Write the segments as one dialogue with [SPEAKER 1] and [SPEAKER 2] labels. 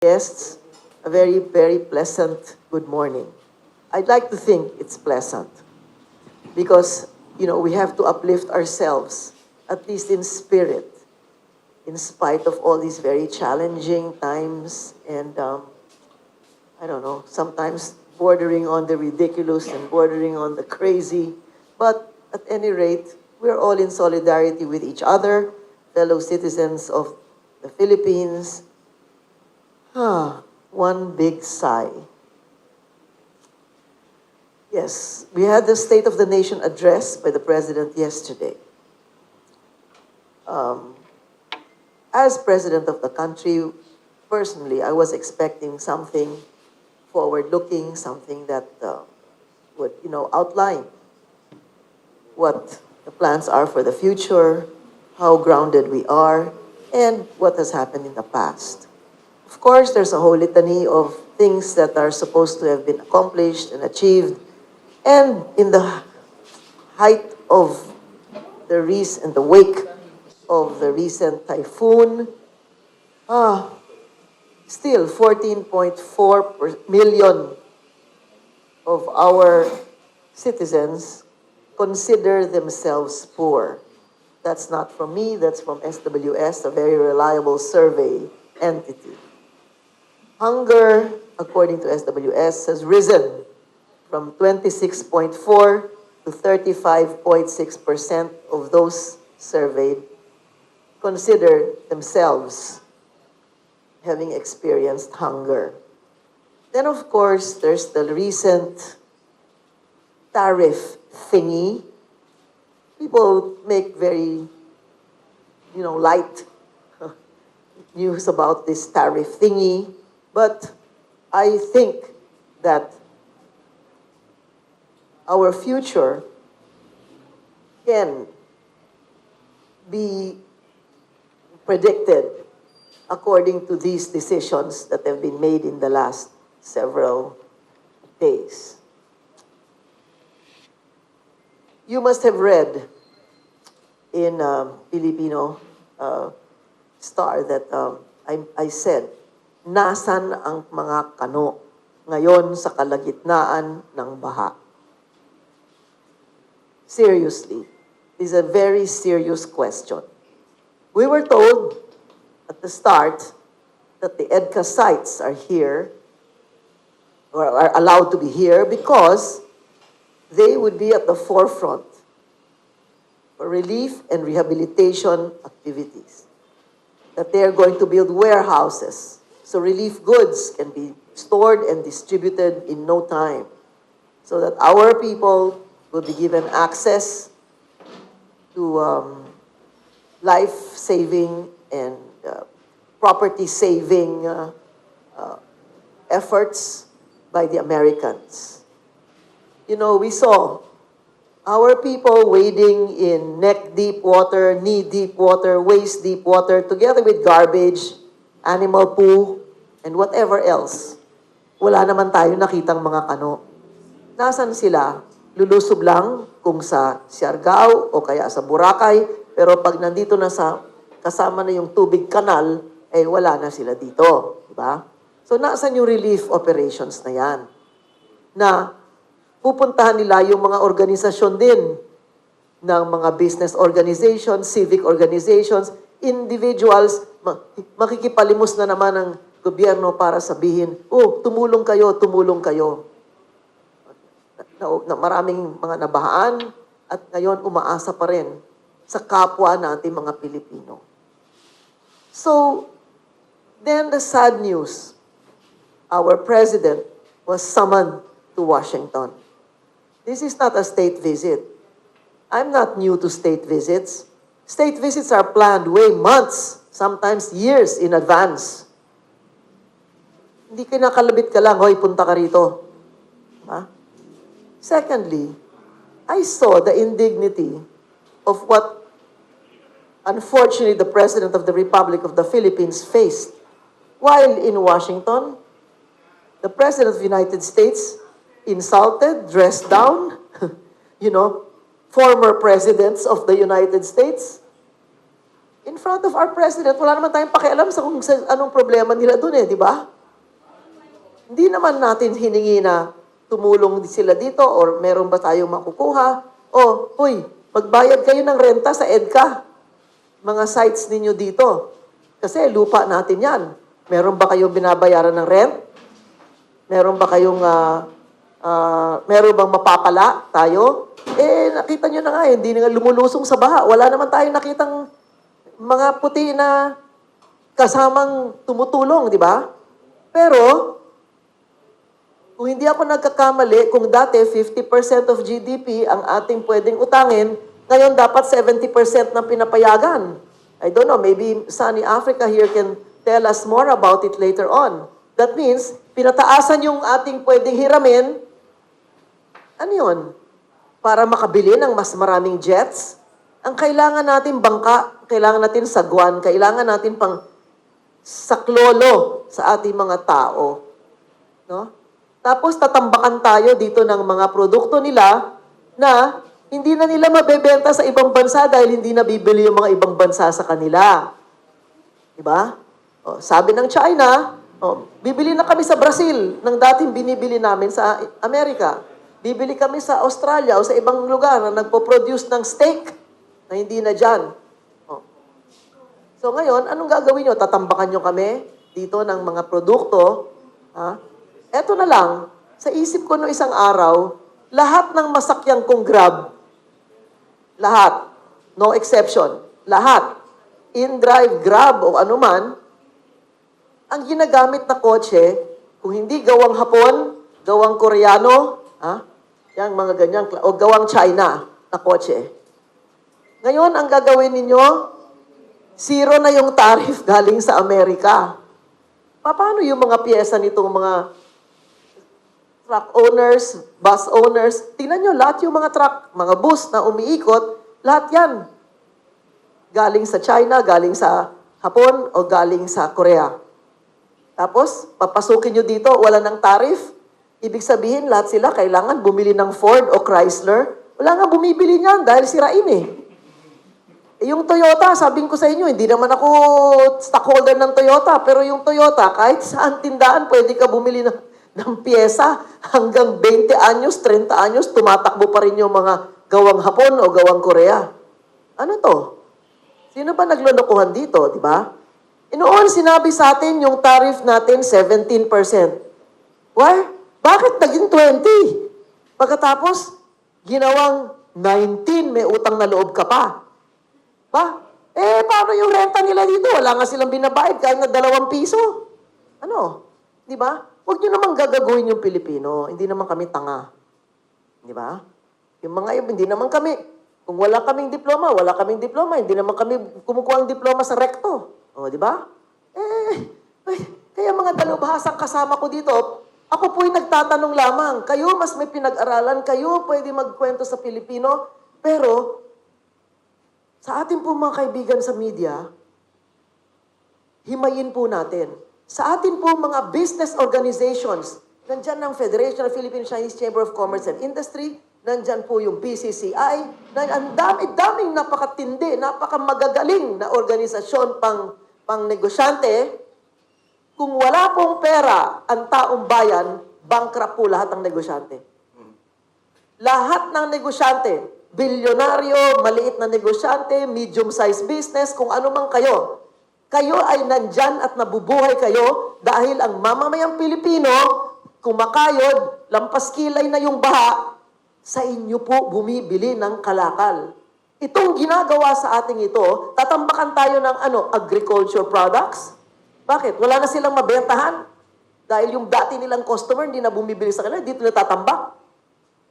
[SPEAKER 1] Guests, a very, very pleasant good morning. I'd like to think it's pleasant because, we have to uplift ourselves, at least in spirit, in spite of all these very challenging times and, I don't know, sometimes bordering on the ridiculous and bordering on the crazy. But at any rate, we're all in solidarity with each other, fellow citizens of the Philippines. One big sigh. Yes, we had the State of the Nation address by the President yesterday. As President of the country, personally, I was expecting something forward-looking, something that would, outline what the plans are for the future, how grounded we are, and what has happened in the past. Of course, there's a whole litany of things that are supposed to have been accomplished and achieved. And in the height of in the wake of the recent typhoon, still 14.4 million of our citizens consider themselves poor. That's not from me, that's from SWS, a very reliable survey entity. Hunger, according to SWS, has risen from 26.4 to 35.6% of those surveyed consider themselves having experienced hunger. Then, of course, there's the recent tariff thingy. People make very, light news about this tariff thingy. But I think that our future can be predicted according to these decisions that have been made in the last several days. You must have read in Filipino Star that I said, nasan ang mga kano ngayon sa kalagitnaan ng baha? Seriously, this is a very serious question. We were told at the start that the EDCA sites are here, or are allowed to be here, because they would be at the forefront for relief and rehabilitation activities. That they are going to build warehouses, so relief goods can be stored and distributed in no time, so that our people will be given access to life-saving and property-saving efforts by the Americans. We saw our people wading in neck-deep water, knee-deep water, waist-deep water, together with garbage, animal poo, and whatever else. Wala naman tayo nakitang mga kano. Nasaan sila? Lulusob lang kung sa Siargao o kaya sa Boracay, pero pag nandito na kasama na yung tubig kanal, wala na sila dito. Diba? So, nasaan yung relief operations na yan? Na pupuntahan nila yung mga organisasyon din ng mga business organizations, civic organizations, individuals, makikipalimos na naman ng gobyerno para sabihin, tumulong kayo, tumulong kayo. Na maraming mga nabahaan at ngayon umaasa pa rin sa kapwa nating mga Pilipino. So, then the sad news, our president was summoned to Washington. This is not a state visit. I'm not new to state visits. State visits are planned way months, sometimes years in advance. Hindi kinakalabit ka lang, hoy, punta ka rito. Ha? Secondly, I saw the indignity of what, unfortunately, the President of the Republic of the Philippines faced. While in Washington, the President of the United States insulted, dressed down, former presidents of the United States. in front of our president, wala naman tayong pakialam sa kung anong problema nila dun di ba? Hindi naman natin hiningi na tumulong sila dito or meron ba tayong makukuha. O, huy, magbayad kayo ng renta sa EDCA. Mga sites ninyo dito. Kasi lupa natin yan. Meron ba kayong binabayaran ng rent? Meron ba kayong, meron bang mapapala tayo? Nakita nyo na nga, hindi na nga lumulusong sa baha. Wala naman tayong nakitang mga puti na kasamang tumutulong, di ba? Pero, kung hindi ako nagkakamali, kung dati 50% of GDP ang ating pwedeng utangin, ngayon dapat 70% ng pinapayagan. I don't know, maybe Sunny Africa here can tell us more about it later on. That means, pinataasan yung ating pwedeng hiramin, ano yun? Para makabili ng mas maraming jets. Ang kailangan natin bangka, kailangan natin sagwan, kailangan natin pang saklolo sa ating mga tao. No? Tapos tatambakan tayo dito ng mga produkto nila na hindi na nila mabebenta sa ibang bansa dahil hindi na bibili yung mga ibang bansa sa kanila. Diba? Sabi ng China, bibili na kami sa Brazil ng dating binibili namin sa Amerika. Bibili kami sa Australia o sa ibang lugar na nagpo-produce ng steak na hindi na dyan. So ngayon, anong gagawin nyo? Tatambakan nyo kami dito ng mga produkto. Eto na lang, sa isip ko no isang araw, lahat ng masakyan kong Grab, lahat, no exception, lahat, in-drive, Grab o anuman, ang ginagamit na kotse, kung hindi gawang Hapon, gawang Koreano, yan mga ganyan, o gawang China na kotse. Ngayon, ang gagawin ninyo, zero na yung tariff galing sa Amerika. Paano yung mga piyesa nitong mga truck owners, bus owners? Tingnan nyo, lahat yung mga truck, mga bus na umiikot, lahat yan. Galing sa China, galing sa Hapon, o galing sa Korea. Tapos, papasukin nyo dito, wala ng tariff. Ibig sabihin, lahat sila kailangan bumili ng Ford o Chrysler. Wala nga bumibili niyan dahil sirain yung Toyota, sabihin ko sa inyo, hindi naman ako stockholder ng Toyota, pero yung Toyota, kahit saan tindahan, pwede ka bumili ng pyesa hanggang 20 anyos, 30 anyos, tumatakbo pa rin yung mga gawang Hapon o gawang Korea. Ano to? Sino ba naglolokohan dito, di ba? Noon, sinabi sa atin yung tariff natin 17%. Why? Bakit naging 20? Pagkatapos, ginawang 19, may utang na loob ka pa. Paano yung renta nila dito? Wala nga silang binabayad kahit na 2 piso. Ano? Di ba? Huwag nyo naman gagaguhin yung Pilipino. Hindi naman kami tanga. Di ba? Yung mga hindi naman kami, kung wala kaming diploma, hindi naman kami kumukuha ang diploma sa rekto. Di ba? Kaya mga dalubhasang kasama ko dito, ako po'y nagtatanong lamang. Kayo, mas may pinag-aralan, kayo pwede magkwento sa Pilipino, pero sa ating po mga kaibigan sa media, himayin po natin. Sa atin po mga business organizations, nandyan ang Federation of Philippine Chinese Chamber of Commerce and Industry, nandyan po yung BCCI, ang dami-daming napakatindi, napakamagagaling na organisasyon pang negosyante. Kung wala pong pera ang taong bayan, bankrupt po lahat ng negosyante. Lahat ng negosyante, bilyonaryo, maliit na negosyante, medium-sized business, kung ano man kayo. Kayo ay nandyan at nabubuhay kayo dahil ang mamamayang Pilipino, kumakayod, lampas kilay na yung baha, sa inyo po bumibili ng kalakal. Itong ginagawa sa ating ito, tatambakan tayo ng agriculture products. Bakit? Wala na silang mabentahan. Dahil yung dati nilang customer, hindi na bumibili sa kanila, dito na tatambak.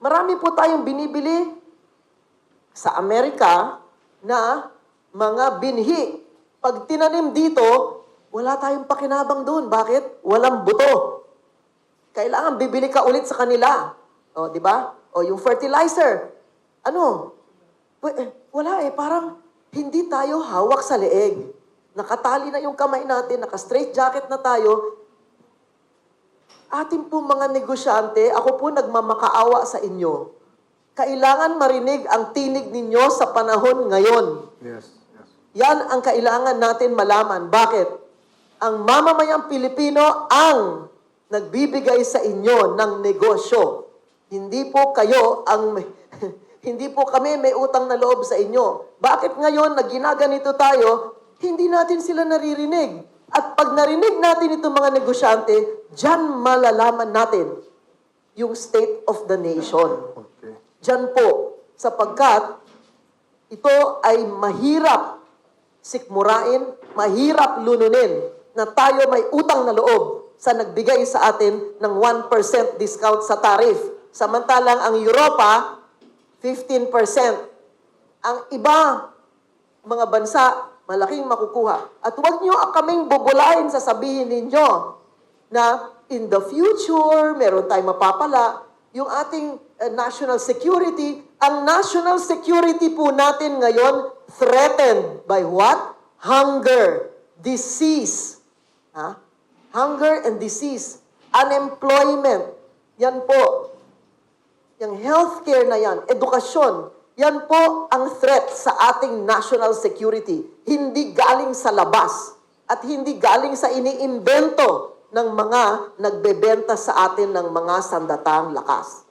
[SPEAKER 1] Marami po tayong binibili sa Amerika na mga binhi. Pag tinanim dito, wala tayong pakinabang doon. Bakit? Walang buto. Kailangan bibili ka ulit sa kanila. Di ba? Yung fertilizer. Wala parang hindi tayo hawak sa leeg. Nakatali na yung kamay natin, naka-straight jacket na tayo. Ating po mga negosyante, ako po nagmamakaawa sa inyo. Kailangan marinig ang tinig ninyo sa panahon ngayon.
[SPEAKER 2] Yes.
[SPEAKER 1] Yan ang kailangan natin malaman. Bakit? Ang mamamayang Pilipino ang nagbibigay sa inyo ng negosyo. Hindi po kayo ang hindi po kami may utang na loob sa inyo. Bakit ngayon na ginaganito tayo, hindi natin sila naririnig? At pag narinig natin itong mga negosyante, diyan malalaman natin yung state of the nation.
[SPEAKER 2] Okay.
[SPEAKER 1] Diyan po, sapagkat ito ay mahirap sikmurain, mahirap lununin na tayo may utang na loob sa nagbigay sa atin ng 1% discount sa tariff. Samantalang ang Europa, 15%. Ang iba, mga bansa, malaking makukuha. At huwag nyo kaming bubulahin sa sabihin ninyo na in the future, meron tayong mapapala, yung ating national security, ang national security po natin ngayon threatened by what? Hunger, disease. Ha? Hunger and disease, unemployment. Yan po. Yung healthcare na yan, edukasyon, yan po ang threat sa ating national security. Hindi galing sa labas at hindi galing sa iniimbento ng mga nagbebenta sa atin ng mga sandatang lakas.